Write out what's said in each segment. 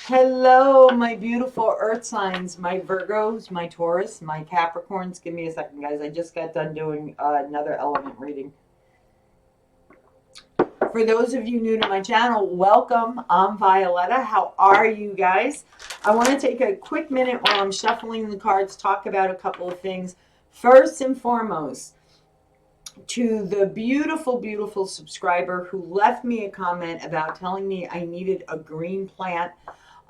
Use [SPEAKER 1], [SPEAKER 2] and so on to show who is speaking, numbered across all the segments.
[SPEAKER 1] Hello, my beautiful earth signs, my Virgos, my Taurus, my Capricorns. Give me a second, guys. I just got done doing another element reading. For those of you new to my channel, welcome. I'm Violetta. How are you guys? I want to take a quick minute while I'm shuffling the cards, talk about a couple of things. First and foremost, to the beautiful, beautiful subscriber who left me a comment about telling me I needed a green plant.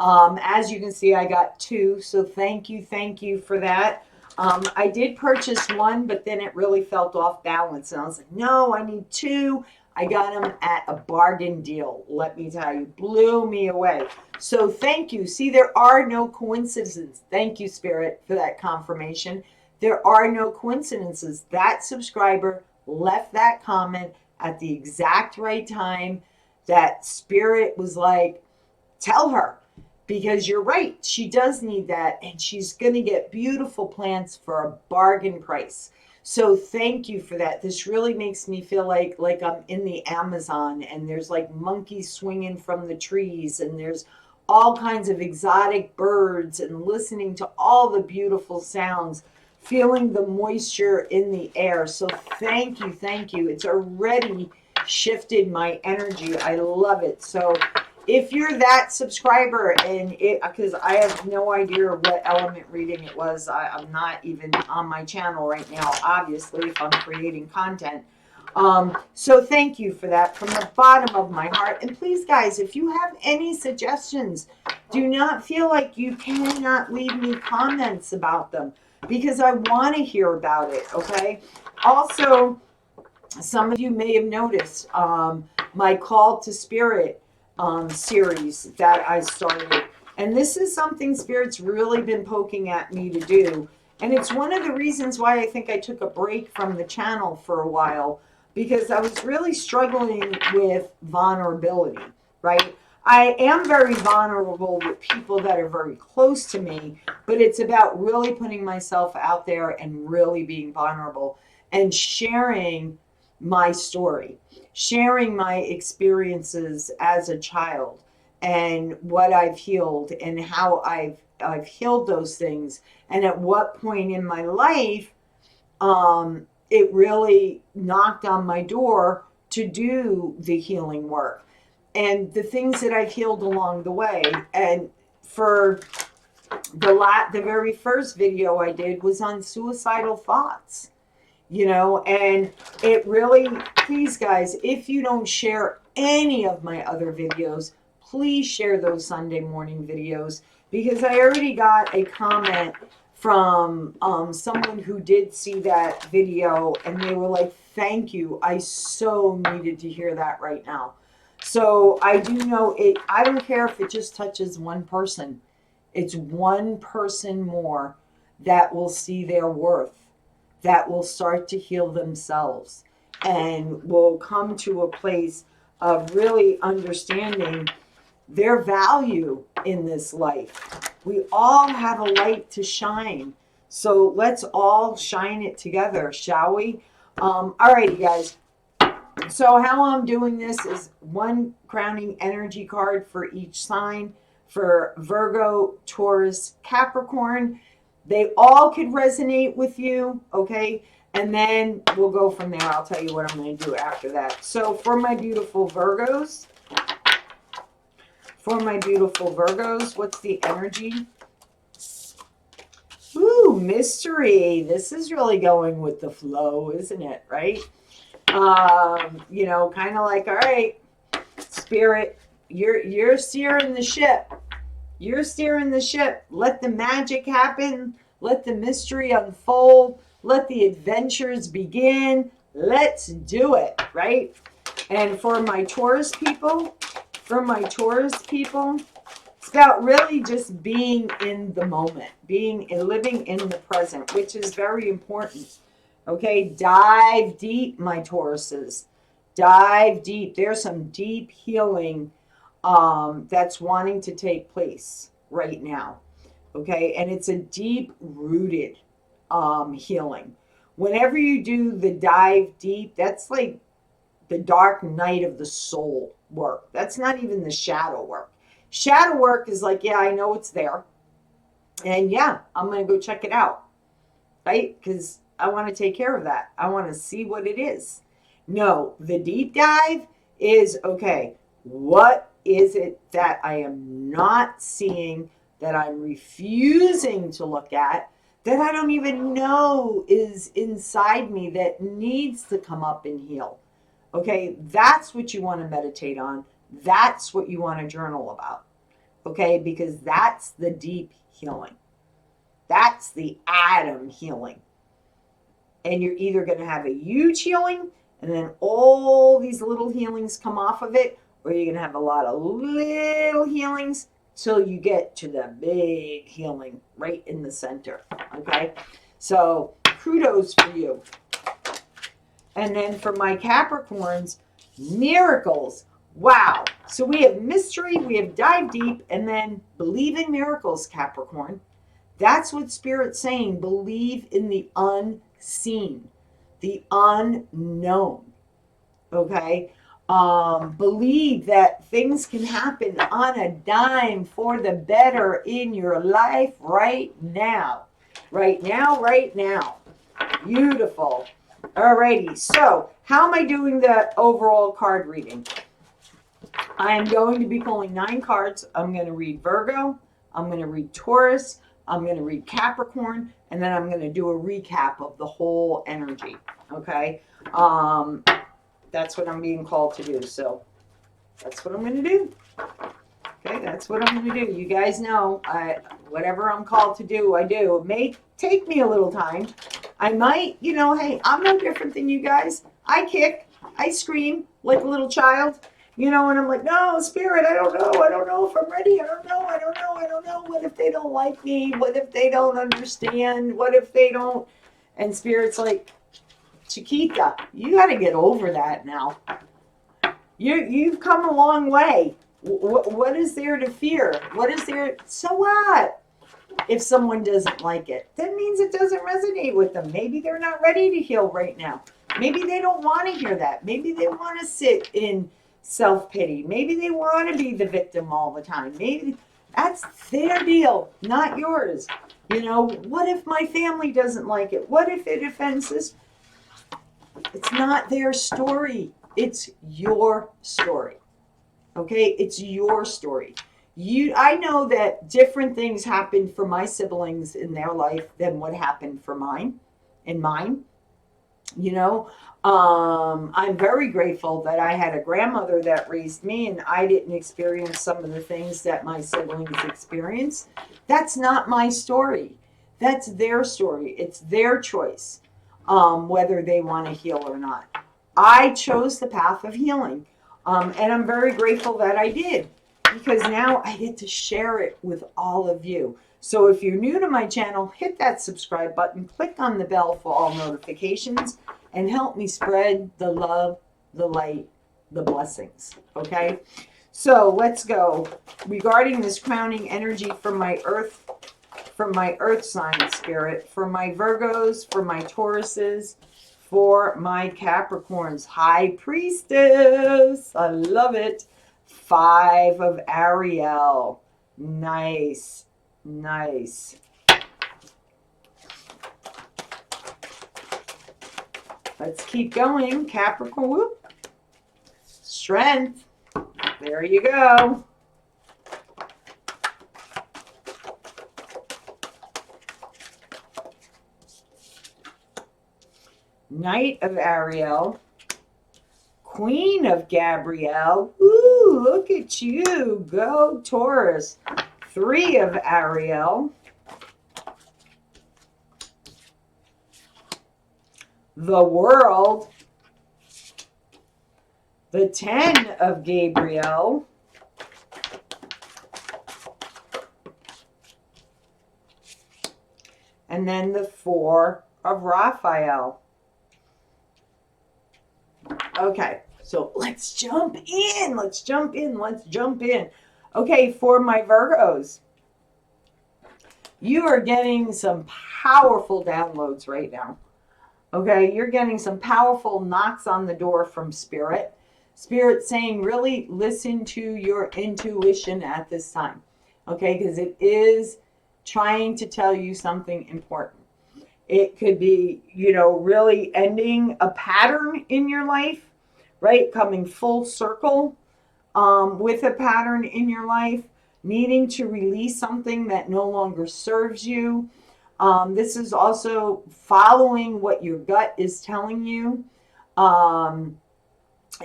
[SPEAKER 1] As you can see, I got two, so thank you for that. I did purchase one, but then it really felt off balance, and I was like, no, I need two. I got them at a bargain deal, let me tell you. Blew me away. So thank you. See, there are no coincidences. Thank you, Spirit, for that confirmation. There are no coincidences. That subscriber left that comment at the exact right time. That Spirit was like, tell her. Because you're right, she does need that, and she's going to get beautiful plants for a bargain price. So thank you for that. This really makes me feel like I'm in the Amazon, and there's like monkeys swinging from the trees, and there's all kinds of exotic birds, and listening to all the beautiful sounds, feeling the moisture in the air. So thank you, thank you. It's already shifted my energy. I love it. So if you're that subscriber, and because I have no idea what element reading it was, I'm not even on my channel right now, obviously, if I'm creating content. So thank you for that from the bottom of my heart. And please, guys, if you have any suggestions, do not feel like you cannot leave me comments about them, because I want to hear about it, okay? Also, some of you may have noticed my Call to Spirit series that I started. And this is something Spirit's really been poking at me to do. And it's one of the reasons why I think I took a break from the channel for a while, because I was really struggling with vulnerability, right? I am very vulnerable with people that are very close to me, but it's about really putting myself out there and really being vulnerable and sharing my story, sharing my experiences as a child and what I've healed and how I've healed those things, and at what point in my life it really knocked on my door to do the healing work and the things that I've healed along the way. And for the very first video I did was on suicidal thoughts, and it really, please, guys, if you don't share any of my other videos, please share those Sunday morning videos, because I already got a comment from someone who did see that video, and they were like, thank you, I so needed to hear that right now. So I do know it. I don't care if it just touches one person. It's one person more that will see their worth, that will start to heal themselves, and will come to a place of really understanding their value in this life. We all have a light to shine. So let's all shine it together, shall we? Alrighty, guys. So how I'm doing this is one crowning energy card for each sign. For Virgo, Taurus, Capricorn, they all could resonate with you, okay? And then we'll go from there. I'll tell you what I'm going to do after that. So for my beautiful Virgos, what's the energy? Ooh, mystery. This is really going with the flow, isn't it? Right? Kind of like, all right, Spirit, you're steering the ship. You're steering the ship. Let the magic happen. Let the mystery unfold. Let the adventures begin. Let's do it, right? And for my Taurus people, it's about really just being in the moment, living in the present, which is very important. Okay, dive deep, my Tauruses. Dive deep. There's some deep healing that's wanting to take place right now. Okay, and it's a deep rooted healing. Whenever you do the dive deep, that's like the dark night of the soul work. That's not even the shadow work. Shadow work is like, yeah, I know it's there. And yeah, I'm going to go check it out, right? Because I want to take care of that. I want to see what it is. No, the deep dive is okay, what is it that I am not seeing, that I'm refusing to look at, that I don't even know is inside me that needs to come up and heal? Okay, that's what you want to meditate on. That's what you want to journal about. Okay, because that's the deep healing. That's the atom healing. And you're either going to have a huge healing and then all these little healings come off of it, or you're going to have a lot of little healings till you get to the big healing right in the center. Okay, so kudos for you. And then for my Capricorns, miracles. Wow. So we have mystery, we have dive deep, and then believe in miracles, Capricorn. That's what Spirit's saying. Believe in the unseen, the unknown. Okay? Believe that things can happen on a dime for the better in your life right now. Right now, right now. Beautiful. Alrighty, so how am I doing the overall card reading? I am going to be pulling 9 cards. I'm going to read Virgo. I'm going to read Taurus. I'm going to read Capricorn. And then I'm going to do a recap of the whole energy. Okay? That's what I'm being called to do. So that's what I'm going to do. Okay, that's what I'm going to do. You guys know, whatever I'm called to do, I do. It may take me a little time. I might, hey, I'm no different than you guys. I kick, I scream like a little child, and I'm like, no, Spirit, I don't know if I'm ready. I don't know. What if they don't like me? What if they don't understand? What if they don't? And Spirit's like, Chiquita, you got to get over that now. You've come a long way. What is there to fear? What is there? So what? If someone doesn't like it, that means it doesn't resonate with them. Maybe they're not ready to heal right now. Maybe they don't want to hear that. Maybe they want to sit in self-pity. Maybe they want to be the victim all the time. Maybe that's their deal, not yours. What if my family doesn't like it? What if it offends us? It's not their story. It's your story. Okay? It's your story. I know that different things happened for my siblings in their life than what happened for mine. I'm very grateful that I had a grandmother that raised me and I didn't experience some of the things that my siblings experienced. That's not my story. That's their story. It's their choice, whether they want to heal or not. I chose the path of healing, and I'm very grateful that I did, because now I get to share it with all of you. So if you're new to my channel, hit that subscribe button, click on the bell for all notifications, and help me spread the love, the light, the blessings. Okay? So let's go. Regarding this crowning energy from my earth sign spirit, for my Virgos, for my Tauruses, for my Capricorns. High Priestess. I love it. 5 of Ariel. Nice. Nice. Let's keep going. Capricorn. Whoop. Strength. There you go. Knight of Ariel. Queen of Gabrielle. Ooh, look at you. Go, Taurus. 3 of Ariel. The World. The 10 of Gabriel. And then the 4 of Raphael. Okay, so let's jump in. Let's jump in. Okay, for my Virgos, you are getting some powerful downloads right now. Okay, you're getting some powerful knocks on the door from Spirit. Spirit saying really listen to your intuition at this time, okay? Because it is trying to tell you something important. It could be, really ending a pattern in your life, right? Coming full circle with a pattern in your life, needing to release something that no longer serves you. This is also following what your gut is telling you.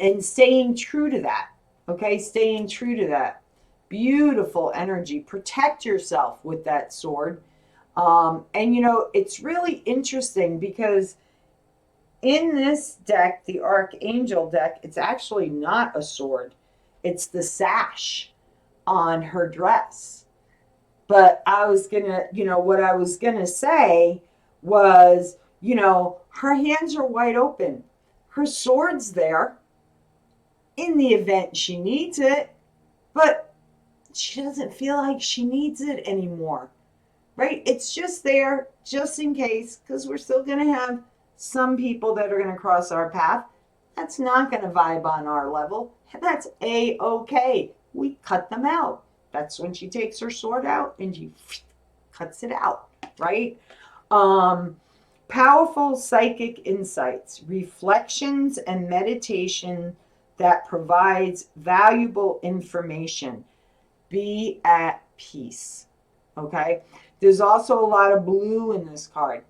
[SPEAKER 1] And staying true to that. Okay, staying true to that. Beautiful energy. Protect yourself with that sword. And it's really interesting because in this deck, the Archangel deck, it's actually not a sword, it's the sash on her dress. But what I was gonna say was, her hands are wide open. Her sword's there in the event she needs it, but she doesn't feel like she needs it anymore, right? It's just there just in case, because we're still going to have some people that are going to cross our path that's not going to vibe on our level, and that's a-okay. We cut them out. That's when she takes her sword out and she cuts it out, right? Powerful psychic insights, reflections, and meditation that provides valuable information. Be at peace. Okay. There's also a lot of blue in this card.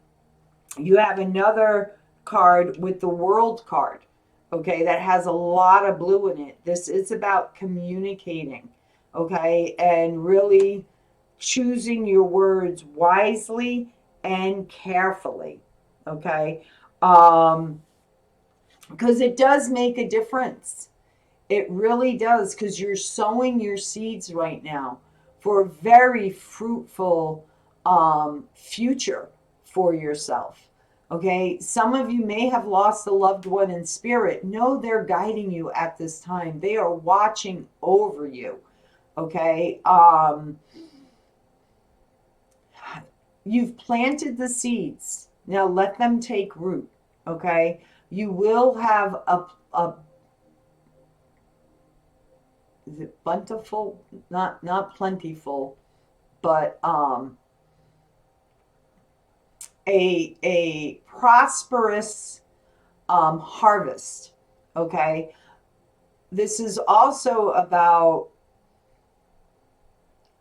[SPEAKER 1] You have another card with the World card. Okay. That has a lot of blue in it. This is about communicating. Okay. And really choosing your words wisely and carefully. Okay. Because it does make a difference. It really does, because you're sowing your seeds right now for a very fruitful future for yourself. Okay, some of you may have lost a loved one in spirit. No, they're guiding you at this time. They are watching over you. Okay, you've planted the seeds. Now let them take root. Okay, you will have a is it plentiful? Not plentiful, but a prosperous harvest. Okay, this is also about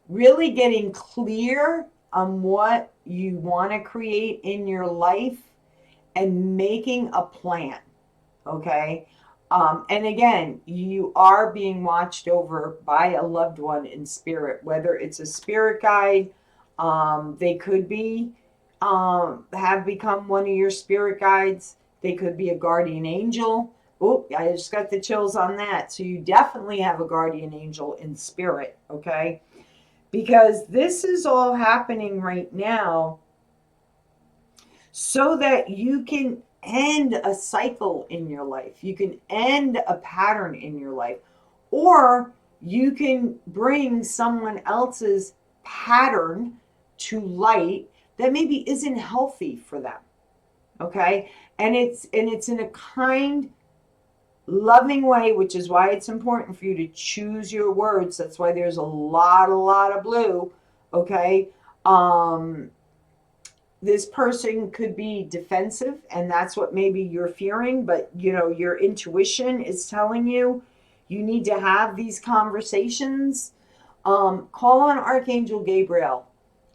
[SPEAKER 1] really getting clear on what you want to create in your life and making a plan. Okay. And again, you are being watched over by a loved one in spirit, whether it's a spirit guide, they could be, have become one of your spirit guides. They could be a guardian angel. Oh, I just got the chills on that. So you definitely have a guardian angel in spirit, okay? Because this is all happening right now so that you can end a cycle in your life. You can end a pattern in your life. Or you can bring someone else's pattern to light that maybe isn't healthy for them. Okay? And it's in a kind, loving way, which is why it's important for you to choose your words. That's why there's a lot of blue. Okay? This person could be defensive, and that's what maybe you're fearing, but your intuition is telling you need to have these conversations. Call on Archangel Gabriel.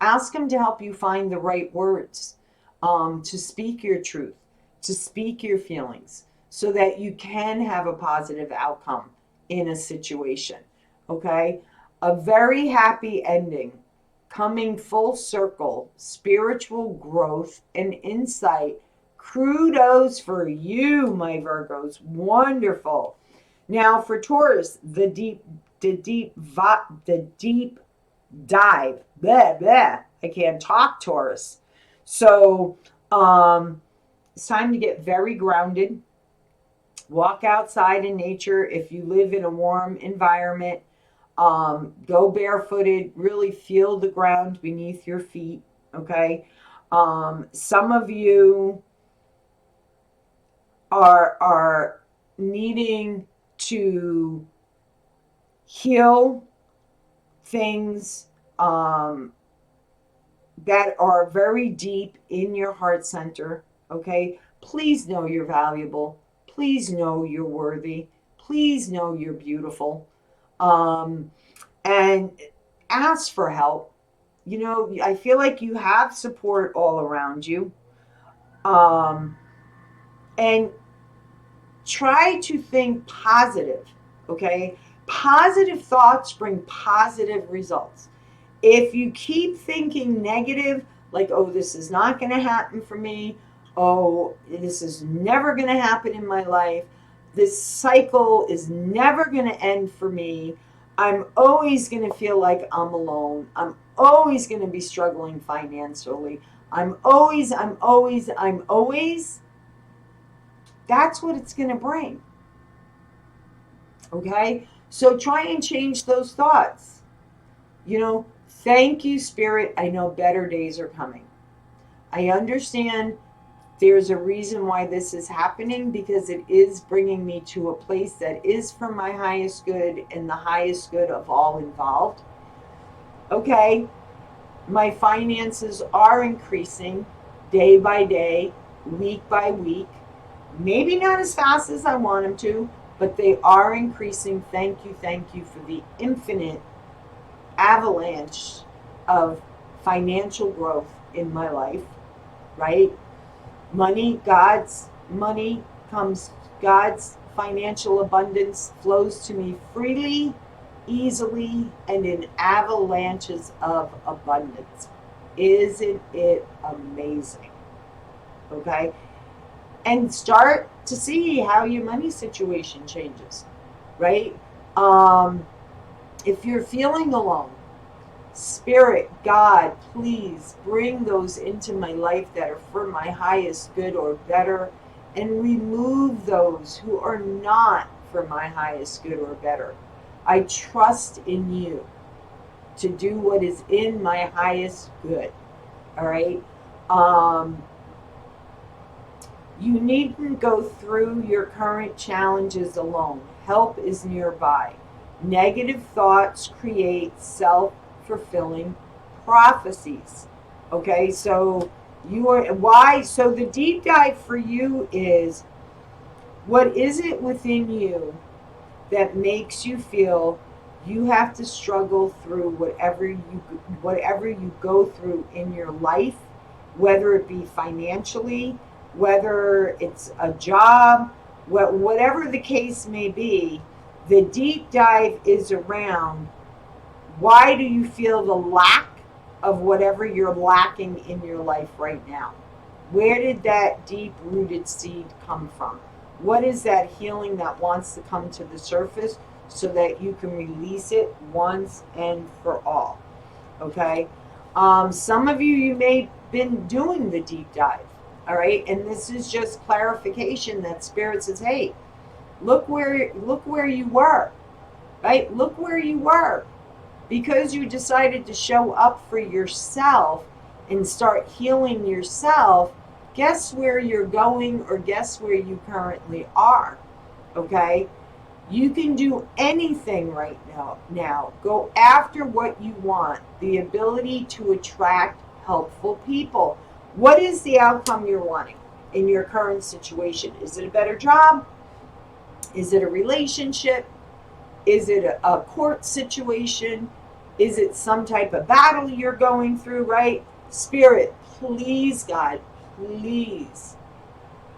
[SPEAKER 1] Ask him to help you find the right words, to speak your truth, to speak your feelings, so that you can have a positive outcome in a situation. Okay? A very happy ending, coming full circle, spiritual growth and insight. Kudos for you, my Virgos. Wonderful. Now for Taurus, the deep dive. Blah, blah. I can't talk, Taurus. So it's time to get very grounded. Walk outside in nature. If you live in a warm environment, go barefooted, really feel the ground beneath your feet. Okay. Some of you are needing to heal things that are very deep in your heart center. Okay, please know you're valuable. Please know you're worthy. Please know you're beautiful. um, and ask for help. You know, I feel like you have support all around you. um, and try to think positive. Okay, positive thoughts bring positive results. If you keep thinking negative, like, oh, this is not going to happen for me, oh, this is never going to happen in my life, this cycle is never going to end for me, I'm always going to feel like I'm alone, I'm always going to be struggling financially, I'm always, that's what it's going to bring. Okay? So try and change those thoughts. You know, thank you, Spirit. I know better days are coming. I understand there's a reason why this is happening, because it is bringing me to a place that is for my highest good and the highest good of all involved. Okay, my finances are increasing day by day, week by week. Maybe not as fast as I want them to, but they are increasing. Thank you for the infinite avalanche of financial growth in my life, right? God's money comes, God's financial abundance flows to me freely, easily, and in avalanches of abundance. Isn't it amazing? Okay? And start to see how your money situation changes, right? If you're feeling alone, Spirit, God, please bring those into my life that are for my highest good or better, and remove those who are not for my highest good or better. I trust in you to do what is in my highest good. All right? You needn't go through your current challenges alone. Help is nearby. Negative thoughts create self-fulfilling prophecies. Okay, so so the deep dive for you is, what is it within you that makes you feel you have to struggle through whatever you go through in your life, whether it be financially, whether it's a job, whatever the case may be. The deep dive is around, why do you feel the lack of whatever you're lacking in your life right now? Where did that deep rooted seed come from? What is that healing that wants to come to the surface so that you can release it once and for all? Okay? Some of you may have been doing the deep dive. All right? And this is just clarification that Spirit says, hey, look where you were. Right? Look where you were. Because you decided to show up for yourself and start healing yourself, guess where you're going, or guess where you currently are. Okay? You can do anything right now. Go after what you want. The ability to attract helpful people. What is the outcome you're wanting in your current situation? Is it a better job? Is it a relationship? Is it a court situation? Is it some type of battle you're going through, right? Spirit, please, God, please.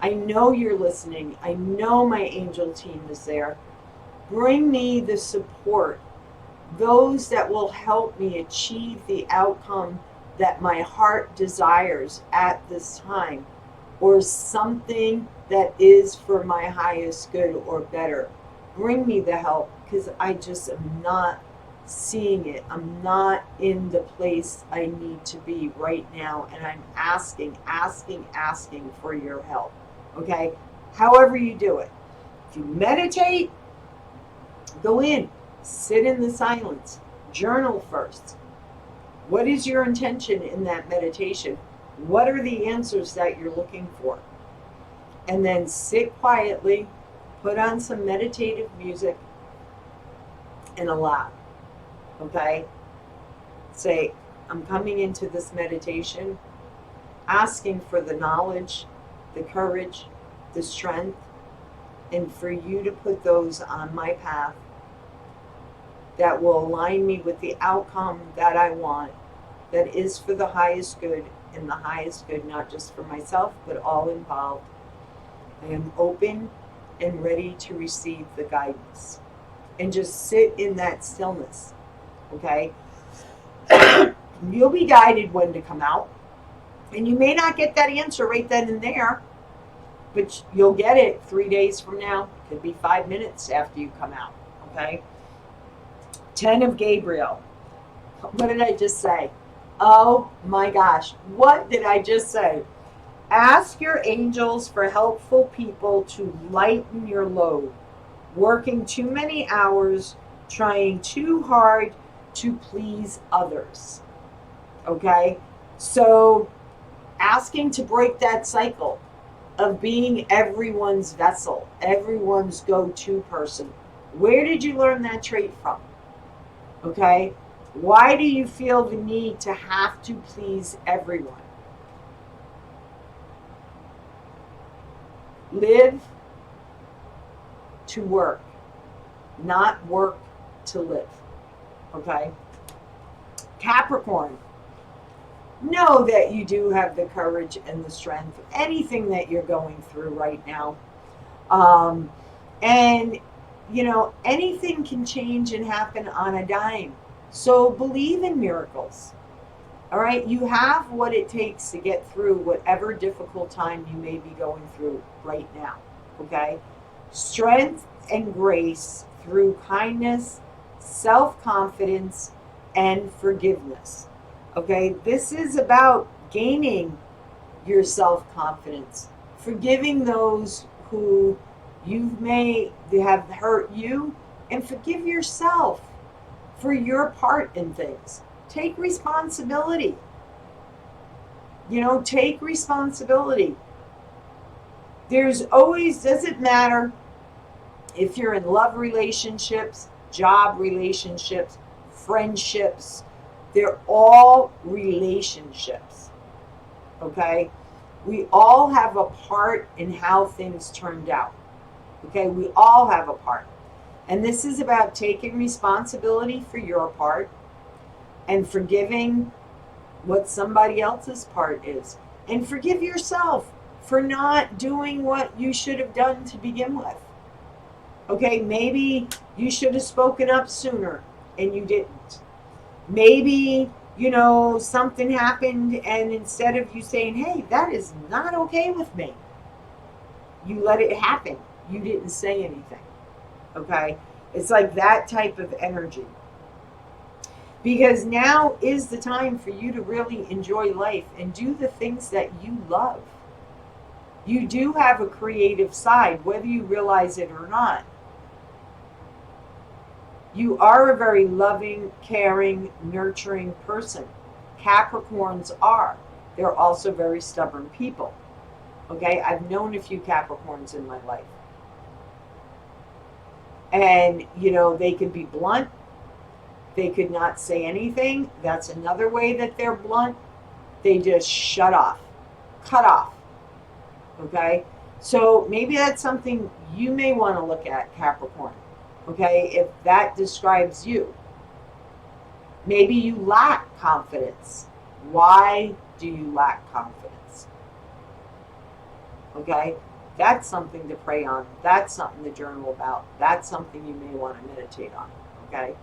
[SPEAKER 1] I know you're listening. I know my angel team is there. Bring me the support, those that will help me achieve the outcome that my heart desires at this time, or something that is for my highest good or better. Bring me the help, because I just am not seeing it. I'm not in the place I need to be right now, and I'm asking for your help. Okay? However you do it. If you meditate, go in, sit in the silence, journal first. What is your intention in that meditation? What are the answers that you're looking for? And then sit quietly, Put on some meditative music and allow. Okay? Say, I'm coming into this meditation asking for the knowledge, the courage, the strength, and for you to put those on my path that will align me with the outcome that I want, that is for the highest good, and the highest good not just for myself, but all involved. I am open and ready to receive the guidance. And just sit in that stillness, okay? You'll be guided when to come out. And you may not get that answer right then and there, but you'll get it 3 days from now. It could be 5 minutes after you come out, okay? 10 of Gabriel. What did I just say? Oh my gosh, what did I just say? Ask your angels for helpful people to lighten your load. Working too many hours, trying too hard to please others. Okay? So, asking to break that cycle of being everyone's vessel, everyone's go-to person. Where did you learn that trait from? Okay? Why do you feel the need to have to please everyone? Live to work, not work to live. Okay? Capricorn, know that you do have the courage and the strength, anything that you're going through right now. And, anything can change and happen on a dime. So believe in miracles. All right? You have what it takes to get through whatever difficult time you may be going through right now. Okay? Strength and grace through kindness, self-confidence, and forgiveness. Okay? This is about gaining your self-confidence, forgiving those who you may have hurt you, and forgive yourself for your part in things. Take responsibility. Take responsibility. There's always, doesn't matter if you're in love relationships, job relationships, friendships, they're all relationships. Okay? We all have a part in how things turned out. Okay? We all have a part. And this is about taking responsibility for your part and forgiving what somebody else's part is. And forgive yourself for not doing what you should have done to begin with. Okay, maybe you should have spoken up sooner and you didn't. Maybe, something happened and instead of you saying, hey, that is not okay with me, you let it happen. You didn't say anything. Okay? It's like that type of energy. Because now is the time for you to really enjoy life and do the things that you love. You do have a creative side, whether you realize it or not. You are a very loving, caring, nurturing person. Capricorns are. They're also very stubborn people. Okay? I've known a few Capricorns in my life. And, they could be blunt. They could not say anything. That's another way that they're blunt. They just shut off. Cut off. Okay? So maybe that's something you may want to look at, Capricorn. Okay? If that describes you. Maybe you lack confidence. Why do you lack confidence? Okay? That's something to pray on. That's something to journal about. That's something you may want to meditate on. Okay?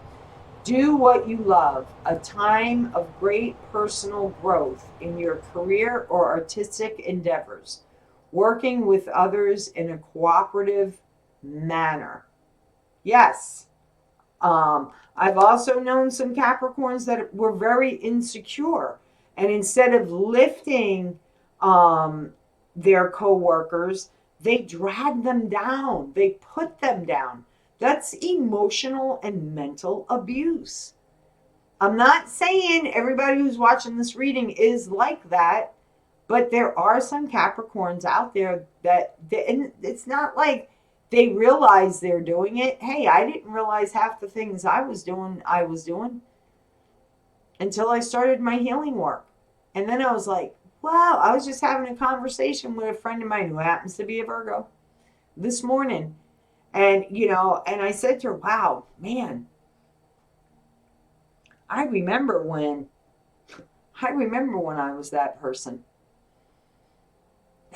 [SPEAKER 1] Do what you love. A time of great personal growth in your career or artistic endeavors. Working with others in a cooperative manner. Yes. I've also known some Capricorns that were very insecure. And instead of lifting their co-workers, they drag them down. They put them down. That's emotional and mental abuse. I'm not saying everybody who's watching this reading is like that, but there are some Capricorns out there and it's not like They realize they're doing it. Hey, I didn't realize half the things I was doing until I started my healing work. And then I was like, wow, I was just having a conversation with a friend of mine who happens to be a Virgo this morning. And, and I said to her, wow, man, I remember when I was that person.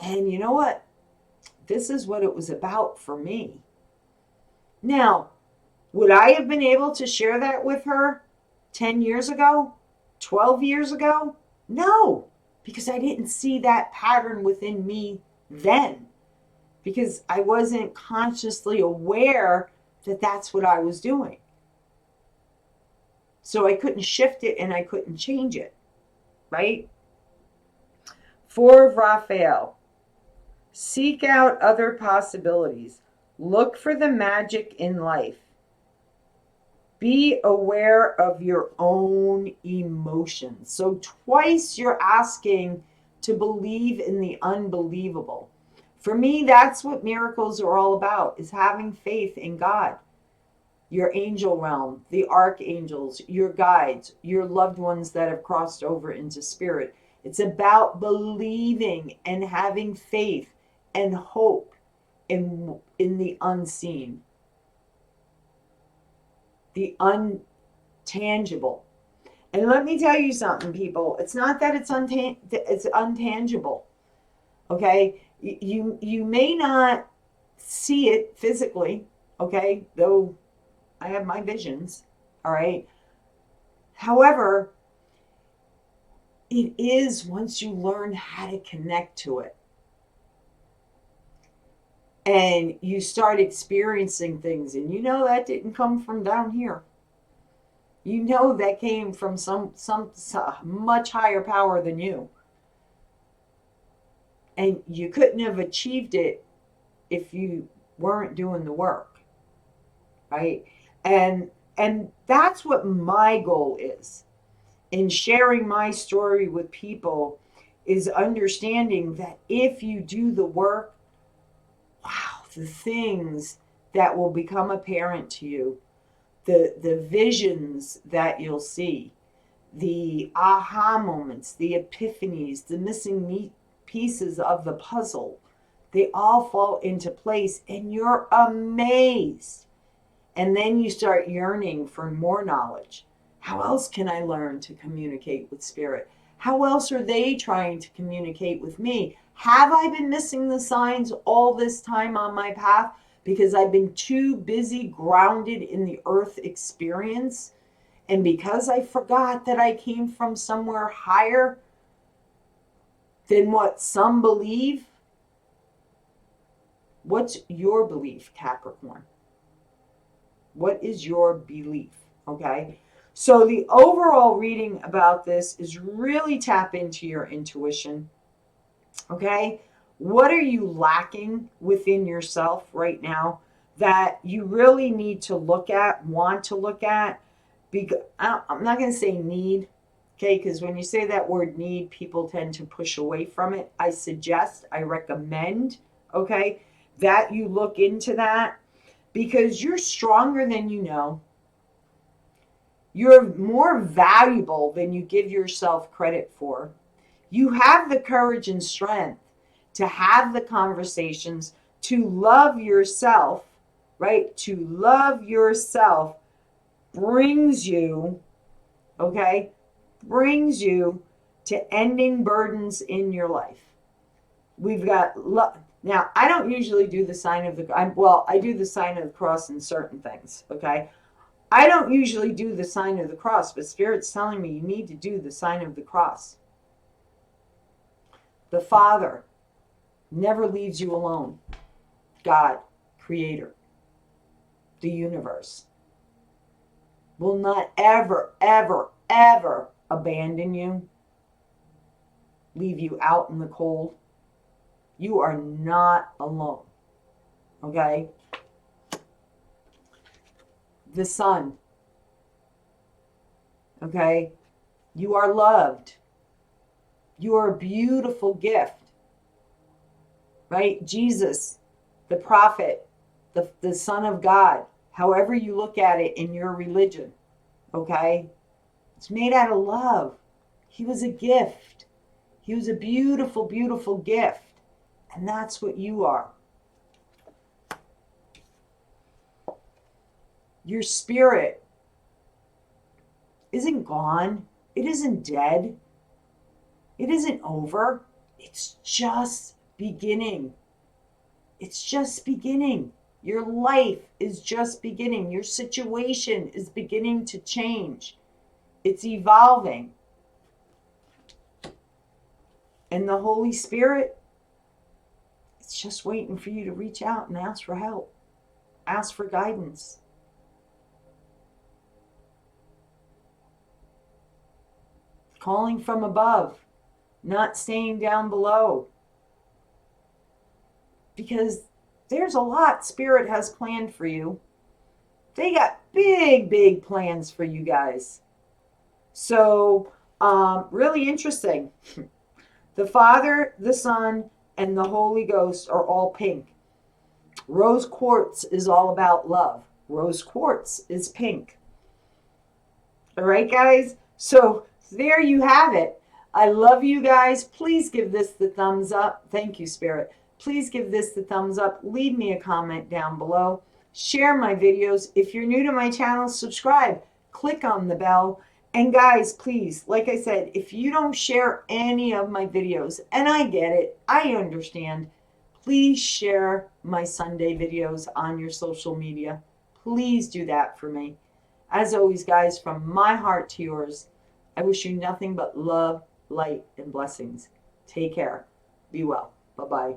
[SPEAKER 1] And you know what? This is what it was about for me. Now, would I have been able to share that with her 10 years ago? 12 years ago? No, because I didn't see that pattern within me then. Because I wasn't consciously aware that that's what I was doing. So I couldn't shift it and I couldn't change it, right? 4 of Raphael. Seek out other possibilities. Look for the magic in life. Be aware of your own emotions. So twice you're asking to believe in the unbelievable. For me, that's what miracles are all about, is having faith in God, your angel realm, the archangels, your guides, your loved ones that have crossed over into spirit. It's about believing and having faith and hope in the unseen, the untangible. And let me tell you something, people. It's not that it's untangible. Okay? You may not see it physically, okay? Though I have my visions, all right? However, it is once you learn how to connect to it. And you start experiencing things, and that didn't come from down here. That came from some much higher power than you. And you couldn't have achieved it if you weren't doing the work, right? And that's what my goal is in sharing my story with people, is understanding that if you do the work, wow, the things that will become apparent to you, the visions that you'll see, the aha moments, the epiphanies, the missing pieces of the puzzle, they all fall into place and you're amazed. And then you start yearning for more knowledge. How else can I learn to communicate with spirit? How else are they trying to communicate with me? Have I been missing the signs all this time on my path because I've been too busy grounded in the earth experience? And because I forgot that I came from somewhere higher than what some believe? What's your belief, Capricorn? What is your belief? Okay. So the overall reading about this is really tap into your intuition. Okay. What are you lacking within yourself right now that you really need to look at, want to look at? Because I'm not going to say need. Okay. Because when you say that word need, people tend to push away from it. I recommend, okay, that you look into that. Because you're stronger than you know. You're more valuable than you give yourself credit for. You have the courage and strength to have the conversations, to love yourself, right? To love yourself brings you, okay, brings you to ending burdens in your life. We've got love. Now, I don't usually do the sign of the, I do the sign of the cross in certain things, okay? I don't usually do the sign of the cross, but Spirit's telling me you need to do the sign of the cross. The Father never leaves you alone. God, Creator, the universe, will not ever, ever, ever abandon you, leave you out in the cold. You are not alone. Okay? The Son. Okay? You are loved. You are a beautiful gift. Right? Jesus, the prophet, the Son of God, however you look at it in your religion, okay? It's made out of love. He was a gift. He was a beautiful, beautiful gift. And that's what you are. Your spirit isn't gone. It isn't dead. It isn't over. It's just beginning. It's just beginning. Your life is just beginning. Your situation is beginning to change. It's evolving. And the Holy Spirit, it's just waiting for you to reach out and ask for help. Ask for guidance. Calling from above, not staying down below. Because there's a lot Spirit has planned for you. They got big, big plans for you guys. So, really interesting. The Father, the Son, and the Holy Ghost are all pink. Rose quartz is all about love. Rose quartz is pink. All right, guys? So, there you have it. I love you guys. Please give this the thumbs up. Thank you, Spirit. Please give this the thumbs up. Leave me a comment down below. Share my videos. If you're new to my channel, subscribe. Click on the bell. And guys, please, like I said, if you don't share any of my videos, and I get it, I understand, please share my Sunday videos on your social media. Please do that for me. As always, guys, from my heart to yours, I wish you nothing but love, light, and blessings. Take care. Be well. Bye-bye.